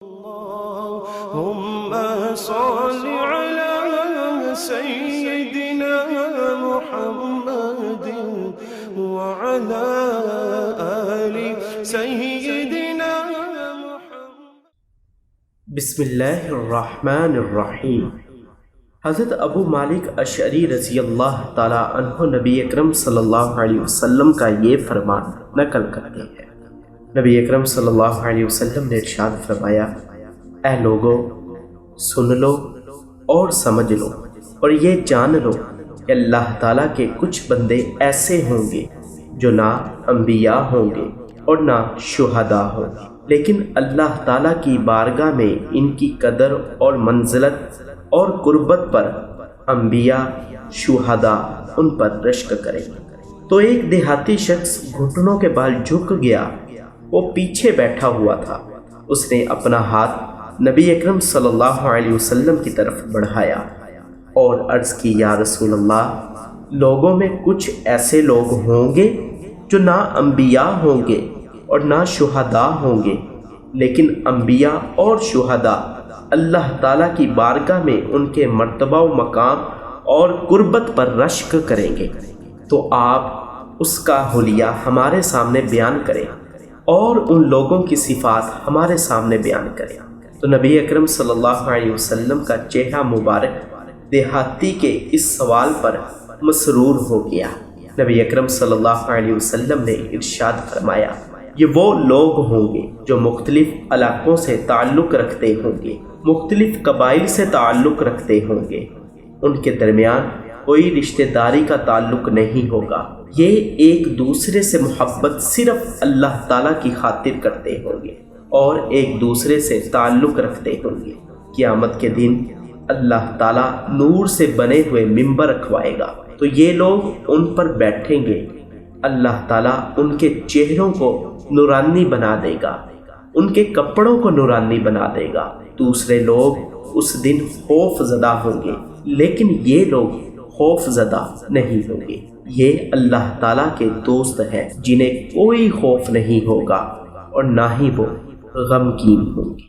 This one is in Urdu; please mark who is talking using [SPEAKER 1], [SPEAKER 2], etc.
[SPEAKER 1] اللهم صل على سيدنا محمد وعلى آل سيدنا محمد۔
[SPEAKER 2] بسم اللہ الرحمن الرحیم۔ حضرت ابو مالک اشعری رضی اللہ تعالیٰ عنہ نبی اکرم صلی اللہ علیہ وسلم کا یہ فرمان نقل کرتے ہیں۔ نبی اکرم صلی اللہ علیہ وسلم نے ارشاد فرمایا، اے لوگو سن لو اور سمجھ لو اور یہ جان لو کہ اللہ تعالیٰ کے کچھ بندے ایسے ہوں گے جو نہ انبیاء ہوں گے اور نہ شہداء ہوں گے، لیکن اللہ تعالیٰ کی بارگاہ میں ان کی قدر اور منزلت اور قربت پر انبیاء شہداء ان پر رشک کریں گے۔ تو ایک دیہاتی شخص گھٹنوں کے بال جھک گیا، وہ پیچھے بیٹھا ہوا تھا۔ اس نے اپنا ہاتھ نبی اکرم صلی اللہ علیہ وسلم کی طرف بڑھایا اور عرض کی، یا رسول اللہ، لوگوں میں کچھ ایسے لوگ ہوں گے جو نہ انبیاء ہوں گے اور نہ شہداء ہوں گے، لیکن انبیاء اور شہداء اللہ تعالیٰ کی بارگاہ میں ان کے مرتبہ و مقام اور قربت پر رشک کریں گے، تو آپ اس کا حلیہ ہمارے سامنے بیان کریں اور ان لوگوں کی صفات ہمارے سامنے بیان کریں۔ تو نبی اکرم صلی اللہ علیہ وسلم کا چہرہ مبارک دیہاتی کے اس سوال پر مسرور ہو گیا۔ نبی اکرم صلی اللہ علیہ وسلم نے ارشاد فرمایا، یہ وہ لوگ ہوں گے جو مختلف علاقوں سے تعلق رکھتے ہوں گے، مختلف قبائل سے تعلق رکھتے ہوں گے، ان کے درمیان کوئی رشتہ داری کا تعلق نہیں ہوگا، یہ ایک دوسرے سے محبت صرف اللہ تعالیٰ کی خاطر کرتے ہوں گے اور ایک دوسرے سے تعلق رکھتے ہوں گے۔ قیامت کے دن اللہ تعالیٰ نور سے بنے ہوئے ممبر رکھوائے گا، تو یہ لوگ ان پر بیٹھیں گے۔ اللہ تعالیٰ ان کے چہروں کو نورانی بنا دے گا، ان کے کپڑوں کو نورانی بنا دے گا۔ دوسرے لوگ اس دن خوف زدہ ہوں گے، لیکن یہ لوگ خوف زدہ نہیں ہوں گے۔ یہ اللہ تعالیٰ کے دوست ہیں جنہیں کوئی خوف نہیں ہوگا اور نہ ہی وہ غمگین ہوں گے۔